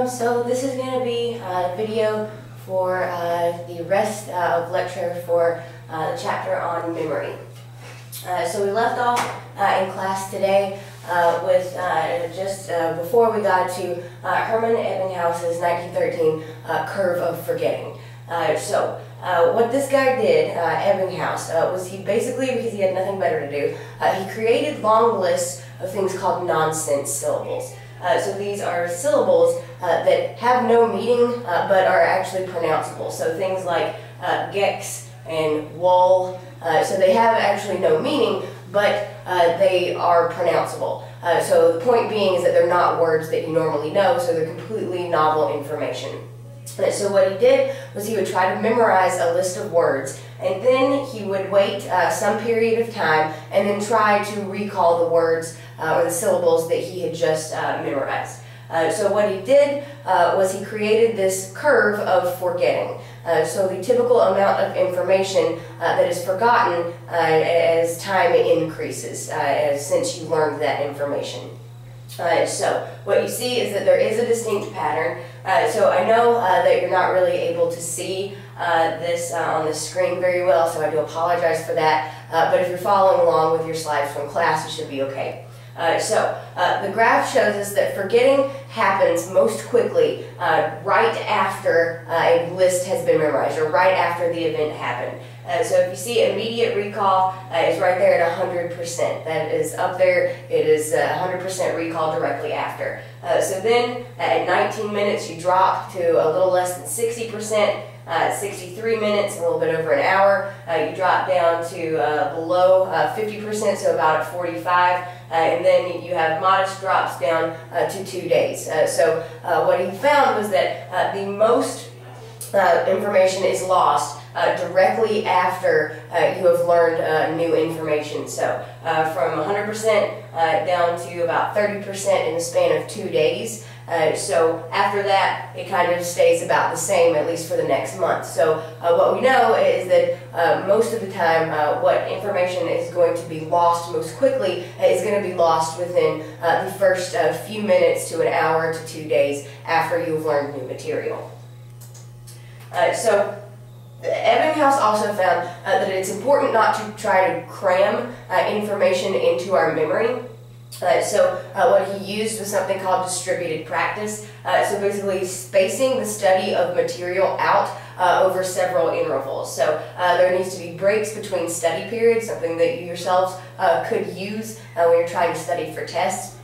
So this is going to be a video for the rest of lecture for the chapter on memory. So we left off in class today with just before we got to Hermann Ebbinghaus's 1913 curve of forgetting. What this guy did, Ebbinghaus, was he basically, because he had nothing better to do, he created long lists of things called nonsense syllables. So these are syllables that have no meaning but are actually pronounceable. So things like gex and wool, so they have actually no meaning, but they are pronounceable. So the point being is that they're not words that you normally know, so they're completely novel information. So what he did was he would try to memorize a list of words, and then he would wait some period of time and then try to recall the words or the syllables that he had just memorized. So what he did was he created this curve of forgetting. So the typical amount of information that is forgotten as time increases since you learned that information. So what you see is that there is a distinct pattern. So I know that you're not really able to see this on the screen very well, so I do apologize for that. But if you're following along with your slides from class, you should be okay. The graph shows us that forgetting happens most quickly right after a list has been memorized, or right after the event happened. So if you see immediate recall is right there at 100%. That is up there. It is 100% recall directly after. So then at 19 minutes you drop to a little less than 60%. 63 minutes, a little bit over an hour, you drop down to below 50%, so about at 45, and then you have modest drops down to 2 days. What he found was that the most information is lost directly after you have learned new information. So from 100% down to about 30% in the span of 2 days. So after that, it kind of stays about the same, at least for the next month. So what we know is that most of the time, what information is going to be lost most quickly is going to be lost within the first few minutes to an hour to 2 days after you've learned new material. Ebbinghaus also found that it's important not to try to cram information into our memory. What he used was something called distributed practice. So basically spacing the study of material out over several intervals. So there needs to be breaks between study periods, something that you yourselves could use when you're trying to study for tests.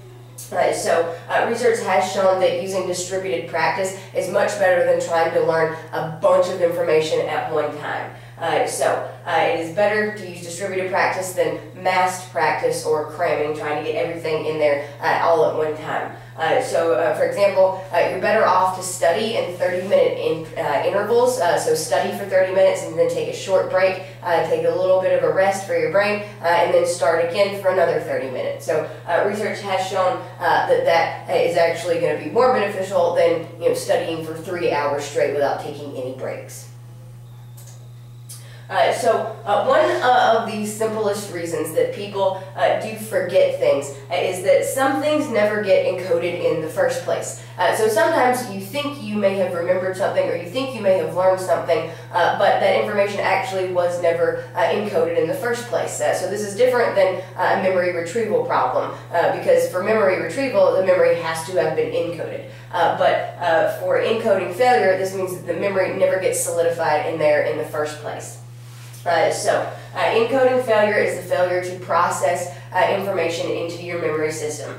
Research has shown that using distributed practice is much better than trying to learn a bunch of information at one time. It is better to use distributed practice than massed practice or cramming, trying to get everything in there all at one time. For example, you're better off to study in 30-minute intervals, so study for 30 minutes and then take a short break, take a little bit of a rest for your brain, and then start again for another 30 minutes. So research has shown that is actually going to be more beneficial than studying for 3 hours straight without taking any breaks. One of the simplest reasons that people do forget things is that some things never get encoded in the first place. So sometimes you think you may have remembered something, or you think you may have learned something, but that information actually was never encoded in the first place. So this is different than a memory retrieval problem, because for memory retrieval, the memory has to have been encoded. For encoding failure, this means that the memory never gets solidified in there in the first place. Encoding failure is the failure to process information into your memory system.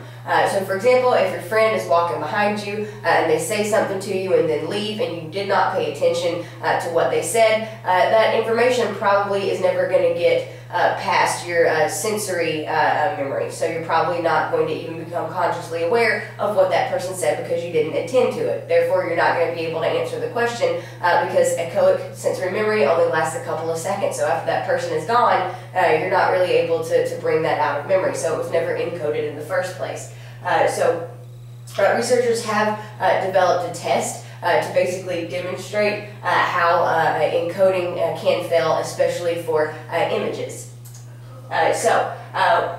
For example, if your friend is walking behind you and they say something to you and then leave and you did not pay attention to what they said, that information probably is never going to get past your sensory memory. So you're probably not going to even become consciously aware of what that person said because you didn't attend to it. Therefore, you're not going to be able to answer the question because echoic sensory memory only lasts a couple of seconds. So after that person is gone, you're not really able to bring that out of memory. So it was never encoded in the first place. Researchers have developed a test to basically demonstrate how encoding can fail, especially for images.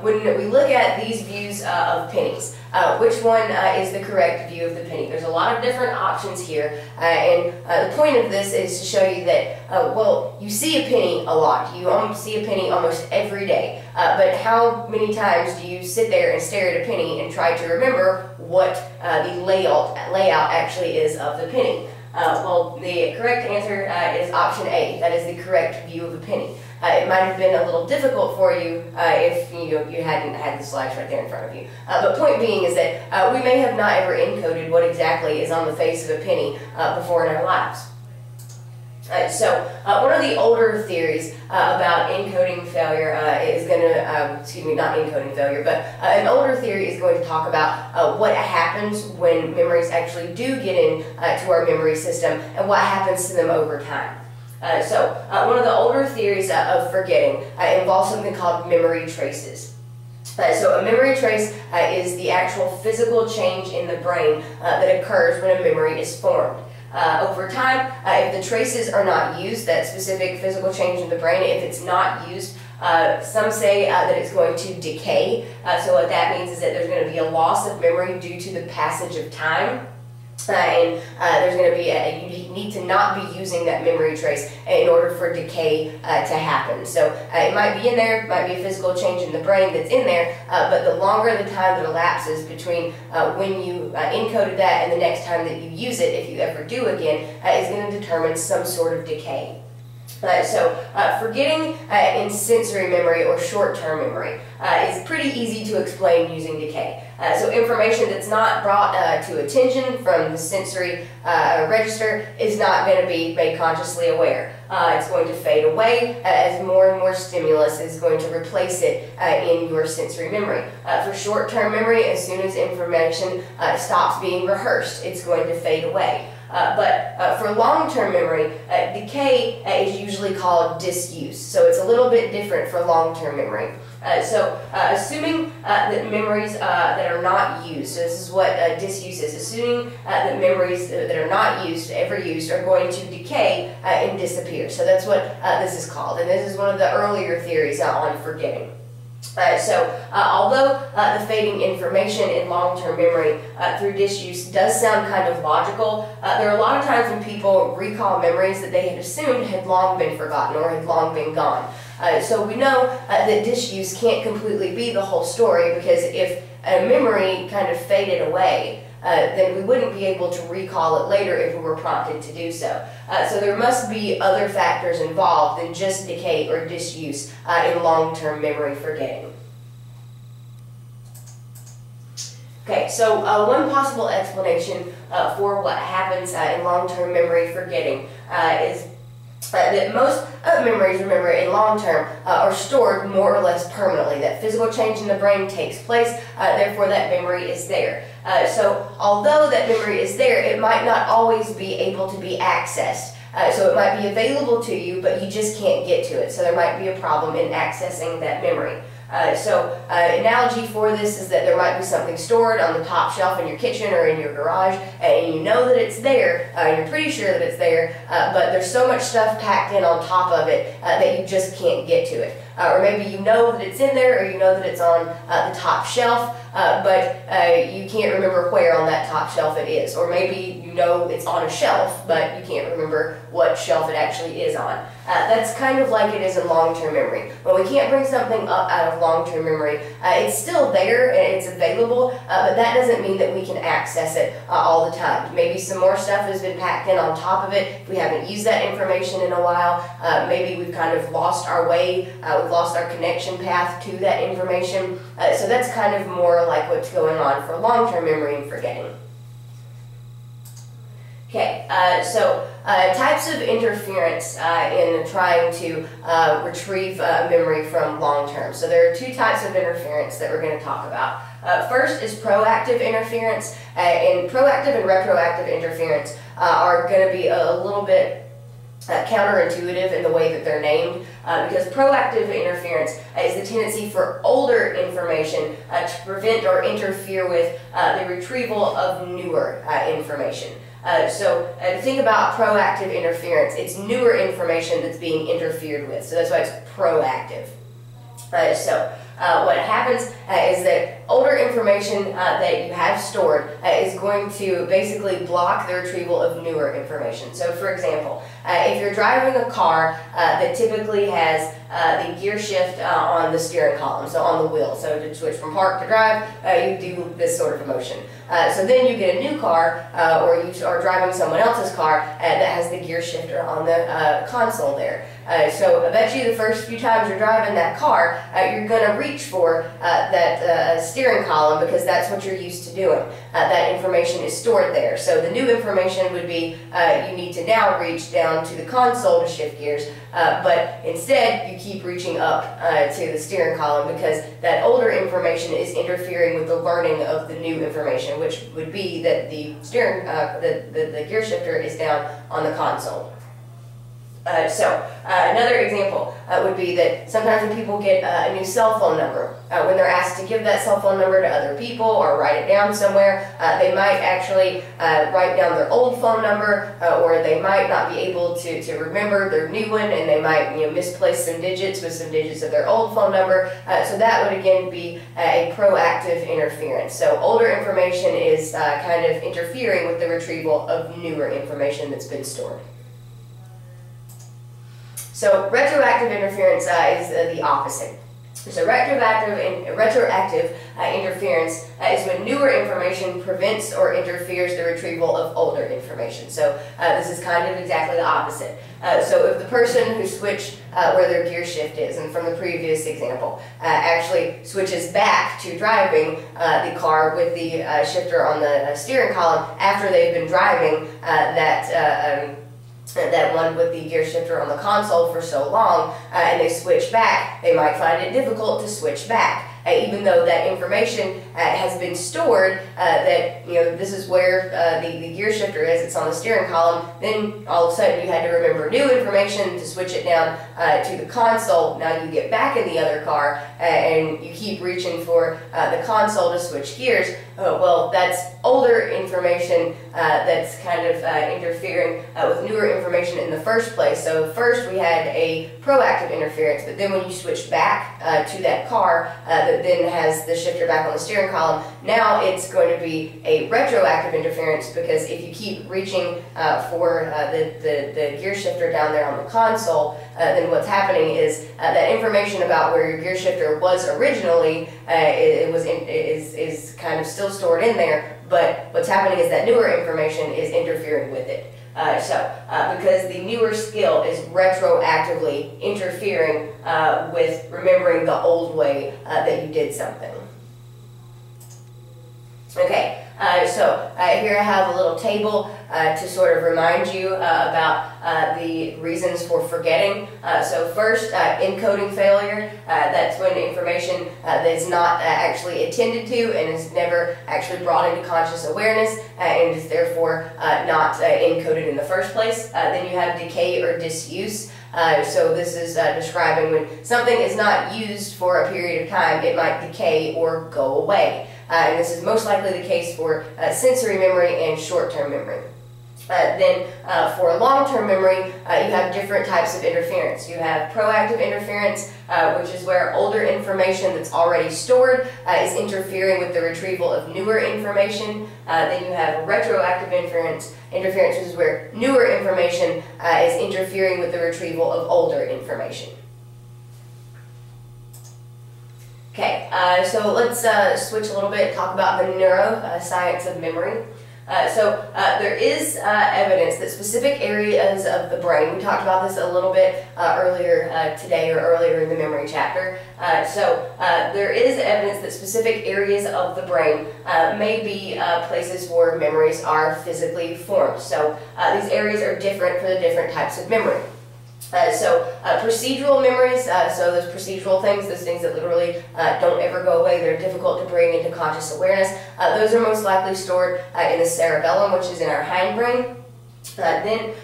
When we look at these views of pennies, which one is the correct view of the penny? There's a lot of different options here, and the point of this is to show you that, well, you see a penny a lot. You see a penny almost every day, but how many times do you sit there and stare at a penny and try to remember what the layout actually is of the penny? Well, the correct answer is option A. That is the correct view of a penny. It might have been a little difficult for you if you hadn't had the slides right there in front of you. But point being is that we may have not ever encoded what exactly is on the face of a penny before in our lives. One of the older theories about encoding failure is going to, not encoding failure, but an older theory is going to talk about what happens when memories actually do get into our memory system and what happens to them over time. One of the older theories of forgetting involves something called memory traces. So a memory trace is the actual physical change in the brain that occurs when a memory is formed. Over time, if the traces are not used, that specific physical change in the brain, if it's not used, some say that it's going to decay. So what that means is that there's going to be a loss of memory due to the passage of time. There's going to be you need to not be using that memory trace in order for decay to happen. So it might be in there, it might be a physical change in the brain that's in there, but the longer the time that elapses between when you encoded that and the next time that you use it, if you ever do again, is going to determine some sort of decay. Forgetting in sensory memory or short-term memory is pretty easy to explain using decay. So information that's not brought to attention from the sensory register is not going to be made consciously aware. It's going to fade away as more and more stimulus is going to replace it in your sensory memory. For short-term memory, as soon as information stops being rehearsed, it's going to fade away. But for long-term memory, decay is usually called disuse. So it's a little bit different for long-term memory. Assuming that memories that are not used, so this is what disuse is, assuming that memories that are not ever used are going to decay and disappear. So that's what this is called, and this is one of the earlier theories on forgetting. Although the fading information in long-term memory through disuse does sound kind of logical, there are a lot of times when people recall memories that they had assumed had long been forgotten or had long been gone. So we know that disuse can't completely be the whole story, because if a memory kind of faded away, then we wouldn't be able to recall it later if we were prompted to do so. So there must be other factors involved than just decay or disuse in long-term memory forgetting. Okay, so one possible explanation for what happens in long-term memory forgetting is that most memories, remember, in long term are stored more or less permanently. That physical change in the brain takes place, therefore that memory is there. So although that memory is there, it might not always be able to be accessed. So it might be available to you, but you just can't get to it. So there might be a problem in accessing that memory. Analogy for this is that there might be something stored on the top shelf in your kitchen or in your garage, and you know that it's there, you're pretty sure that it's there, but there's so much stuff packed in on top of it that you just can't get to it. Or maybe you know that it's in there, or you know that it's on the top shelf, but you can't remember where on that top shelf it is. Or maybe you know it's on a shelf, but you can't remember what shelf it actually is on. That's kind of like it is in long-term memory. When we can't bring something up out of long-term memory, it's still there and it's available, but that doesn't mean that we can access it all the time. Maybe some more stuff has been packed in on top of it. If we haven't used that information in a while, maybe we've kind of lost our way, we've lost our connection path to that information. So that's kind of more like what's going on for long-term memory and forgetting. Okay, types of interference in trying to retrieve memory from long-term. So there are two types of interference that we're going to talk about. First is proactive interference, and proactive and retroactive interference are going to be a little bit counterintuitive in the way that they're named, because proactive interference is the tendency for older information to prevent or interfere with the retrieval of newer information. To think about proactive interference, it's newer information that's being interfered with, so that's why it's proactive. What happens is that older information that you have stored is going to basically block the retrieval of newer information. So for example, if you're driving a car that typically has the gear shift on the steering column, so on the wheel, so to switch from park to drive, you do this sort of motion. So then you get a new car, or you are driving someone else's car that has the gear shifter on the console there. So I bet you the first few times you're driving that car, you're going to reach for that steering column because that's what you're used to doing. That information is stored there. So the new information would be you need to now reach down to the console to shift gears, but instead you keep reaching up to the steering column because that older information is interfering with the learning of the new information, which would be that the steering, the gear shifter is down on the console. Another example would be that sometimes when people get a new cell phone number, when they're asked to give that cell phone number to other people or write it down somewhere, they might actually write down their old phone number, or they might not be able to remember their new one, and they might misplace some digits with some digits of their old phone number. So that would again be a proactive interference. So older information is kind of interfering with the retrieval of newer information that's been stored. So retroactive interference is the opposite. So retroactive interference is when newer information prevents or interferes the retrieval of older information. So this is kind of exactly the opposite. So if the person who switched where their gear shift is, and from the previous example, actually switches back to driving the car with the shifter on the steering column after they've been driving that one with the gear shifter on the console for so long, and they switch back, they might find it difficult to switch back. Even though that information has been stored, that this is where the gear shifter is, it's on the steering column, then all of a sudden you had to remember new information to switch it down to the console. Now you get back in the other car and you keep reaching for the console to switch gears. Well, that's older information that's kind of interfering with newer information in the first place. So first we had a proactive interference, but then when you switch back to that car that then has the shifter back on the steering column, now it's going to be a retroactive interference, because if you keep reaching for the gear shifter down there on the console, then what's happening is that information about where your gear shifter was originally is kind of still stored in there, but what's happening is that newer information is interfering with it. Because the newer skill is retroactively interfering with remembering the old way that you did something. Okay, here I have a little table to sort of remind you about the reasons for forgetting. So first, encoding failure. That's when information that is not actually attended to and is never actually brought into conscious awareness and is therefore not encoded in the first place. Then you have decay or disuse. So this is describing when something is not used for a period of time, it might decay or go away. And this is most likely the case for sensory memory and short-term memory. Then for long-term memory, you have different types of interference. You have proactive interference, which is where older information that's already stored is interfering with the retrieval of newer information. Then you have retroactive interference, which is where newer information is interfering with the retrieval of older information. Okay, so let's switch a little bit, talk about the neuroscience of memory. There is evidence that specific areas of the brain, we talked about this a little bit earlier today or earlier in the memory chapter, there is evidence that specific areas of the brain may be places where memories are physically formed. So these areas are different for the different types of memory. Procedural memories, so those procedural things, those things that literally don't ever go away, they're difficult to bring into conscious awareness, those are most likely stored in the cerebellum, which is in our hindbrain. Then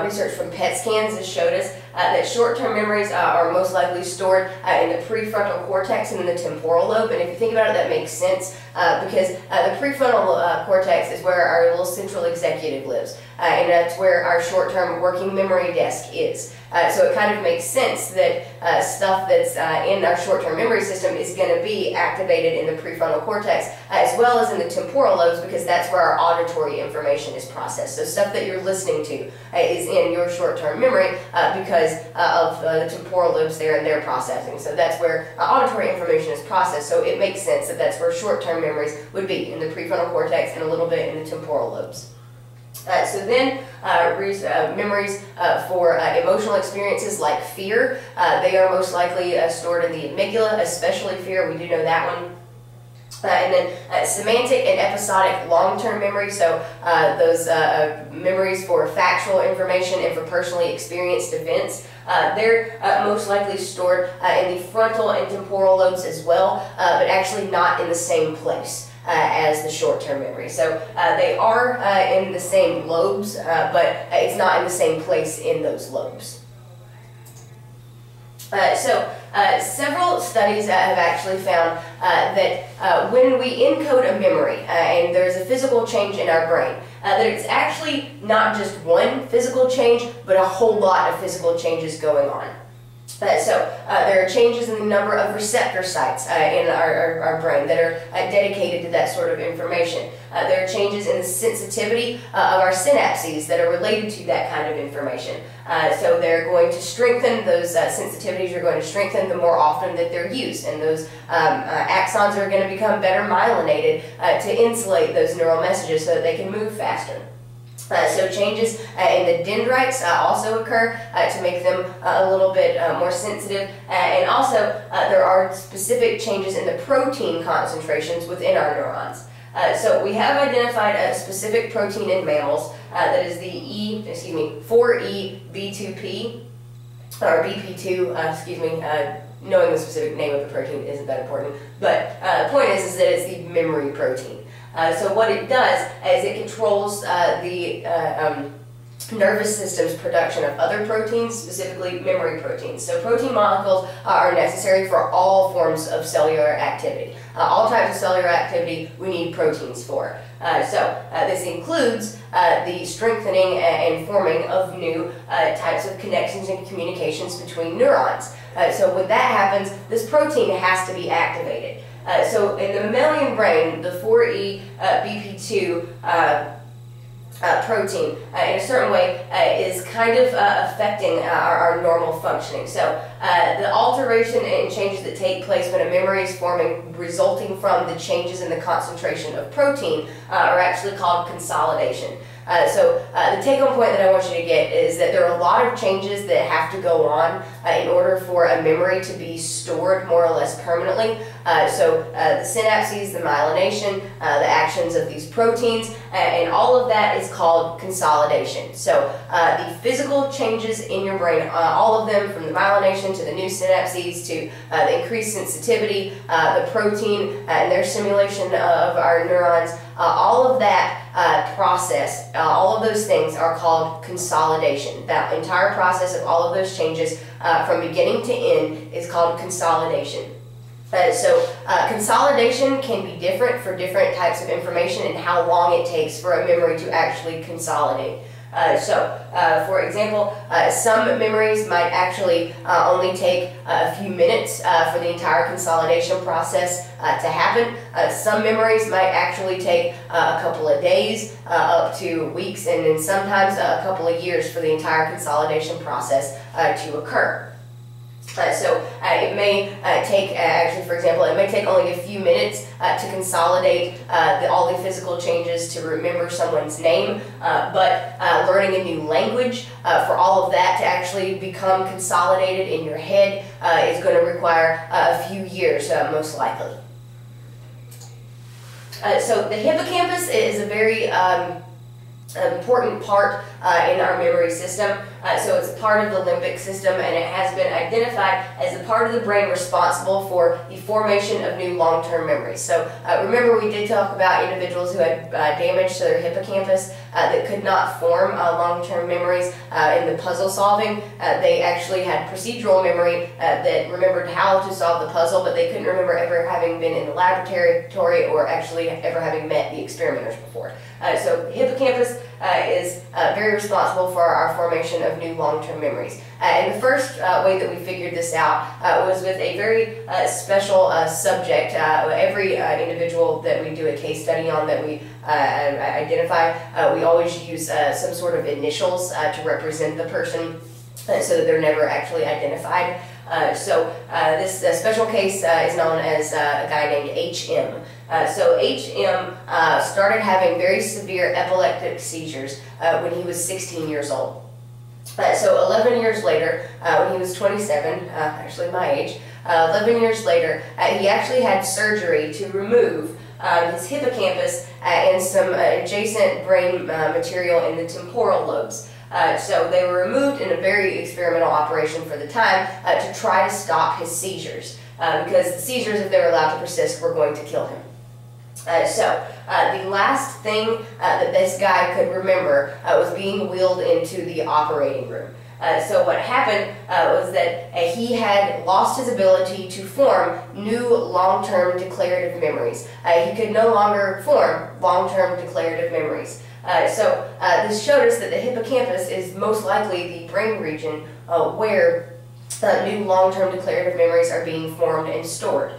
research from PET scans has showed us that short-term memories are most likely stored in the prefrontal cortex and in the temporal lobe. And if you think about it, that makes sense because the prefrontal cortex is where our little central executive lives. And that's where our short-term working memory desk is. So it kind of makes sense that stuff that's in our short-term memory system is going to be activated in the prefrontal cortex as well as in the temporal lobes, because that's where our auditory information is processed. So stuff that you're listening to is in your short-term memory because of the temporal lobes there and their processing. So that's where auditory information is processed. So it makes sense that that's where short-term memories would be, in the prefrontal cortex and a little bit in the temporal lobes. So then memories for emotional experiences like fear, they are most likely stored in the amygdala, especially fear. We do know that one. And then semantic and episodic long-term memory, so those memories for factual information and for personally experienced events, they're most likely stored in the frontal and temporal lobes as well, but actually not in the same place as the short-term memory. So they are in the same lobes, but it's not in the same place in those lobes. Several studies have actually found that when we encode a memory and there's a physical change in our brain, that it's actually not just one physical change, but a whole lot of physical changes going on. There are changes in the number of receptor sites in our brain that are dedicated to that sort of information. There are changes in the sensitivity of our synapses that are related to that kind of information. So they're going to strengthen, those sensitivities are going to strengthen the more often that they're used, and those axons are going to become better myelinated to insulate those neural messages so that they can move faster. So changes in the dendrites also occur to make them a little bit more sensitive, and also there are specific changes in the protein concentrations within our neurons. So we have identified a specific protein in mammals that is the 4E-B2P, or BP2, knowing the specific name of the protein isn't that important, but the point is that it's the memory protein. So what it does is it controls the nervous system's production of other proteins, specifically memory proteins. So protein molecules are necessary for all forms of cellular activity. All types of cellular activity we need proteins for. This includes the strengthening and forming of new types of connections and communications between neurons. So when that happens, this protein has to be activated. So in the mammalian brain, the 4E-BP2 protein in a certain way is kind of affecting our normal functioning. So the alteration and changes that take place when a memory is forming resulting from the changes in the concentration of protein are actually called consolidation. The take-home point that I want you to get is that there are a lot of changes that have to go on in order for a memory to be stored more or less permanently. The synapses, the myelination, the actions of these proteins, and all of that is called consolidation. So the physical changes in your brain, all of them from the myelination to the new synapses to the increased sensitivity, the protein and their stimulation of our neurons, all of that process, all of those things are called consolidation. That entire process of all of those changes from beginning to end is called consolidation. Consolidation can be different for different types of information and how long it takes for a memory to actually consolidate. For example, some memories might actually only take a few minutes for the entire consolidation process to happen. Some memories might actually take a couple of days up to weeks, and then sometimes a couple of years for the entire consolidation process to occur. It may take, actually, for example, it may take only a few minutes to consolidate all the physical changes to remember someone's name, but learning a new language, for all of that to actually become consolidated in your head is going to require a few years, most likely. The hippocampus is a very important part in our memory system. So it's part of the limbic system, and it has been identified as a part of the brain responsible for the formation of new long-term memories. So remember, we did talk about individuals who had damage to their hippocampus that could not form long-term memories in the puzzle solving. They actually had procedural memory that remembered how to solve the puzzle, but they couldn't remember ever having been in the laboratory or actually ever having met the experimenters before. So the hippocampus is very responsible for our formation of new long-term memories. And the first way that we figured this out was with a very special subject. Every individual that we do a case study on that we identify, we always use some sort of initials to represent the person so that they're never actually identified. This special case is known as a guy named H.M. So H.M. started having very severe epileptic seizures when he was 16 years old. So 11 years later, when he was 27, actually my age, 11 years later, he actually had surgery to remove his hippocampus and some adjacent brain material in the temporal lobes. So they were removed in a very experimental operation for the time to try to stop his seizures, because the seizures, if they were allowed to persist, were going to kill him. The last thing that this guy could remember was being wheeled into the operating room. So what happened was that he had lost his ability to form new long-term declarative memories. He could no longer form long-term declarative memories. This showed us that the hippocampus is most likely the brain region where new long-term declarative memories are being formed and stored.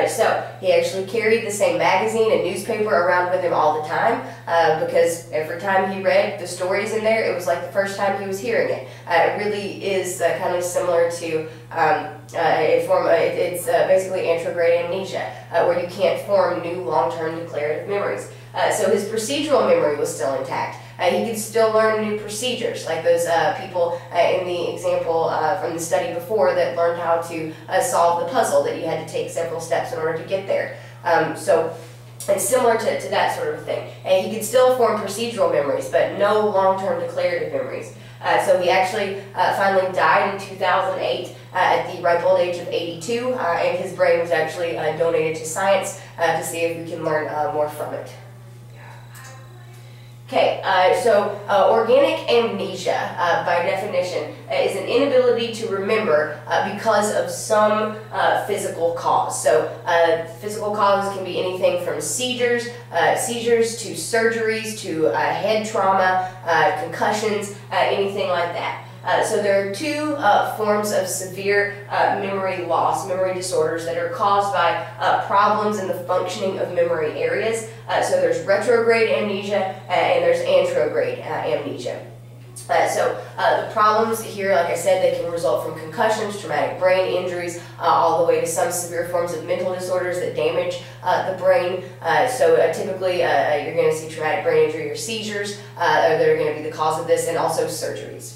So he actually carried the same magazine and newspaper around with him all the time because every time he read the stories in there, it was like the first time he was hearing it. It really is kind of similar to it's basically anterograde amnesia, where you can't form new long-term declarative memories. So his procedural memory was still intact. He could still learn new procedures, like those people in the example from the study before that learned how to solve the puzzle that you had to take several steps in order to get there. So it's similar to that sort of thing. And he could still form procedural memories, but no long-term declarative memories. So he actually finally died in 2008 at the ripe old age of 82, and his brain was actually donated to science to see if we can learn more from it. Okay, organic amnesia, by definition, is an inability to remember because of some physical cause. So physical causes can be anything from seizures to surgeries to head trauma, concussions, anything like that. So there are two forms of severe memory loss, memory disorders that are caused by problems in the functioning of memory areas. So there's retrograde amnesia and there's anterograde amnesia. The problems here, like I said, they can result from concussions, traumatic brain injuries, all the way to some severe forms of mental disorders that damage the brain. Typically you're going to see traumatic brain injury or seizures that are going to be the cause of this, and also surgeries.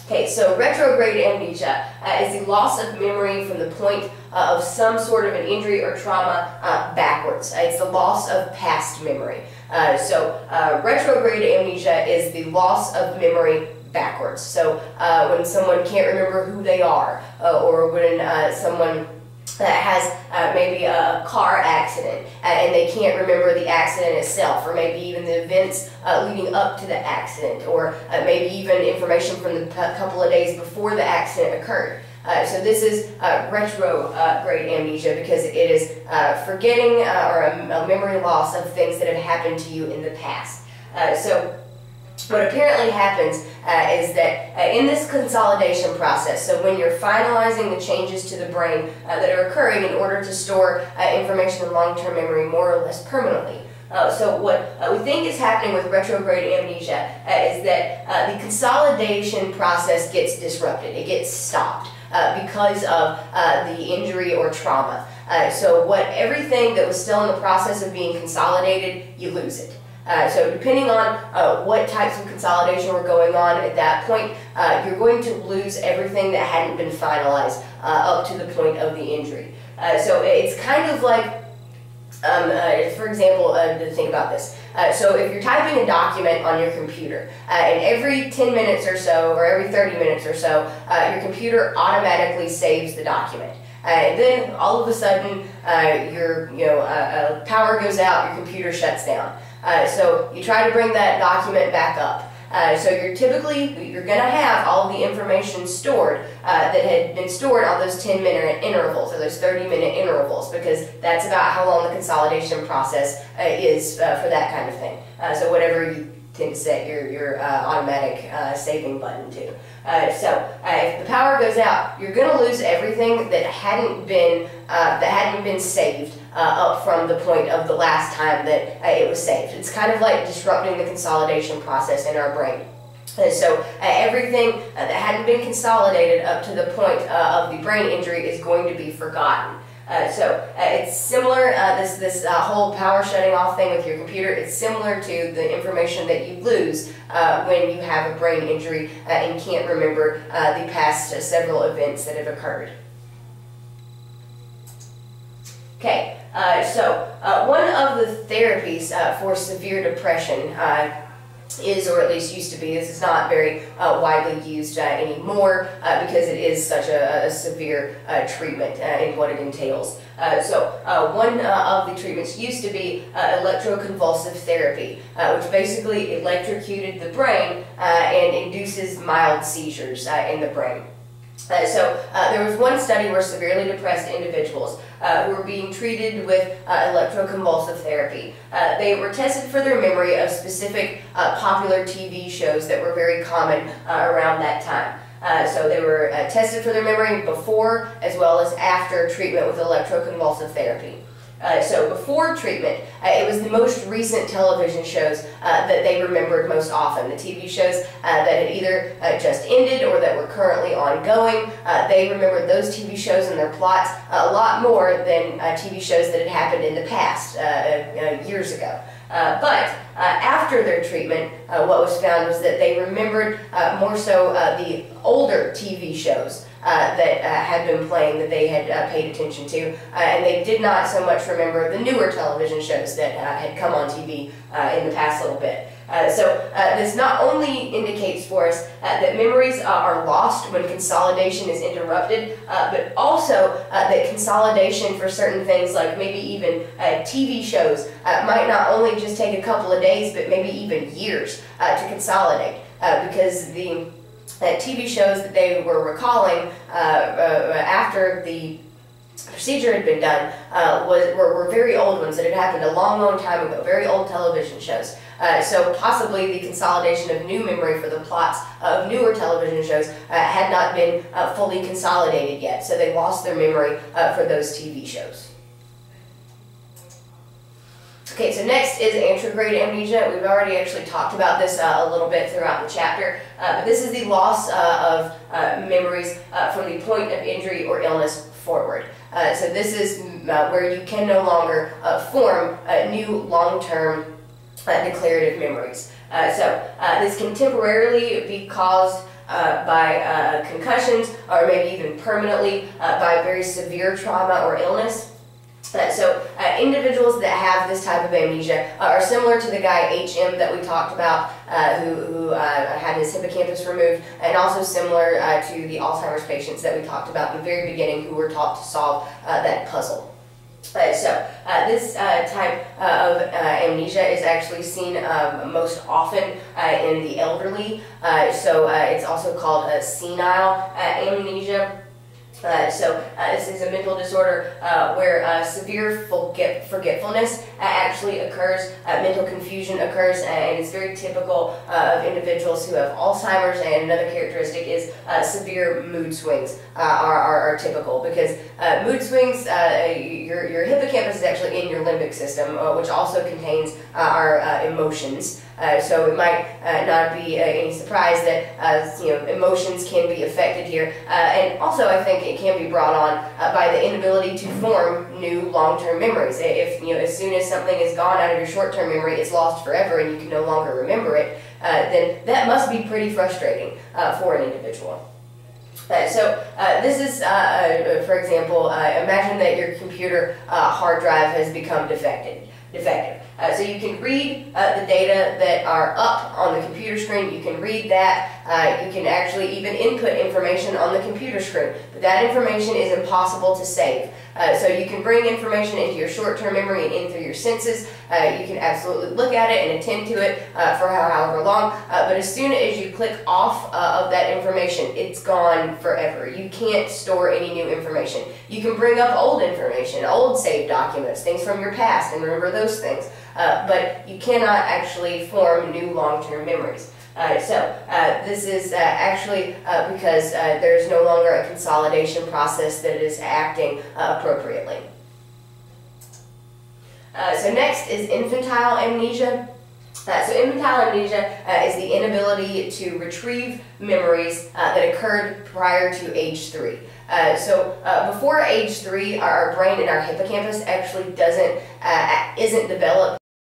Okay, so retrograde amnesia is the loss of memory from the point of some sort of an injury or trauma backwards. It's the loss of past memory. Retrograde amnesia is the loss of memory backwards. So when someone can't remember who they are, or when someone has maybe a car accident and they can't remember the accident itself, or maybe even the events leading up to the accident, or maybe even information from the couple of days before the accident occurred. So this is retrograde amnesia, because it is forgetting or a memory loss of things that have happened to you in the past. What apparently happens is that in this consolidation process, so when you're finalizing the changes to the brain that are occurring in order to store information in long-term memory more or less permanently. So what we think is happening with retrograde amnesia is that the consolidation process gets disrupted. It gets stopped because of the injury or trauma. Everything that was still in the process of being consolidated, you lose it. So depending on what types of consolidation were going on at that point, you're going to lose everything that hadn't been finalized up to the point of the injury. So it's kind of like, for example, to think about this. So if you're typing a document on your computer, and every 10 minutes or so, or every 30 minutes or so, your computer automatically saves the document. Then all of a sudden, power goes out, your computer shuts down. So you try to bring that document back up. So you're going to have all of the information stored that had been stored on those 10-minute intervals or those 30-minute intervals, because that's about how long the consolidation process is for that kind of thing. So whatever you tend to set your automatic saving button to. So if the power goes out, you're going to lose everything that hadn't been saved up from the point of the last time that it was saved. It's kind of like disrupting the consolidation process in our brain. So everything that hadn't been consolidated up to the point of the brain injury is going to be forgotten. It's similar, this whole power shutting off thing with your computer, it's similar to the information that you lose when you have a brain injury and can't remember the past several events that have occurred. Okay, one of the therapies for severe depression is, or at least used to be, this is not very widely used anymore because it is such a severe treatment in what it entails. One of the treatments used to be electroconvulsive therapy, which basically electrocuted the brain and induces mild seizures in the brain. There was one study where severely depressed individuals who were being treated with electroconvulsive therapy. They were tested for their memory of specific popular TV shows that were very common around that time. So they were tested for their memory before as well as after treatment with electroconvulsive therapy. So before treatment, it was the most recent television shows that they remembered most often. The TV shows that had either just ended or that were currently ongoing. They remembered those TV shows and their plots a lot more than TV shows that had happened in the past, years ago. But after their treatment, what was found was that they remembered more so the older TV shows that had been playing that they had paid attention to, and they did not so much remember the newer television shows that had come on TV in the past little bit. This not only indicates for us that memories are lost when consolidation is interrupted, but also that consolidation for certain things like maybe even TV shows might not only just take a couple of days, but maybe even years to consolidate, because the TV shows that they were recalling after the procedure had been done were very old ones that had happened a long, long time ago, very old television shows. So possibly the consolidation of new memory for the plots of newer television shows had not been fully consolidated yet, so they lost their memory for those TV shows. Okay, so next is anterograde amnesia. We've already actually talked about this a little bit throughout the chapter, but this is the loss of memories from the point of injury or illness forward. So this is where you can no longer form new long-term declarative memories. This can temporarily be caused by concussions, or maybe even permanently by very severe trauma or illness. Individuals that have this type of amnesia are similar to the guy H.M. that we talked about who had his hippocampus removed, and also similar to the Alzheimer's patients that we talked about in the very beginning who were taught to solve that puzzle. This type of amnesia is actually seen most often in the elderly, it's also called senile amnesia. This is a mental disorder where severe forgetfulness actually occurs, mental confusion occurs, and it's very typical of individuals who have Alzheimer's, and another characteristic is severe mood swings are typical, because mood swings, your hippocampus is actually in your limbic system, which also contains our emotions. So it might not be any surprise that emotions can be affected here, and also I think it can be brought on by the inability to form new long-term memories. If as soon as something is gone out of your short-term memory, it's lost forever, and you can no longer remember it, then that must be pretty frustrating for an individual. This is, for example, imagine that your computer hard drive has become defective. So you can read the data that are up on the computer screen. You can read that. You can actually even input information on the computer screen. But that information is impossible to save. So you can bring information into your short-term memory and in through your senses. You can absolutely look at it and attend to it for however long. But as soon as you click off of that information, it's gone forever. You can't store any new information. You can bring up old information, old saved documents, things from your past, and remember those things. But you cannot actually form new long-term memories. This is actually because there's no longer a consolidation process that is acting appropriately. So next is infantile amnesia. So infantile amnesia is the inability to retrieve memories that occurred prior to age 3. Before age 3, our brain and our hippocampus actually isn't developed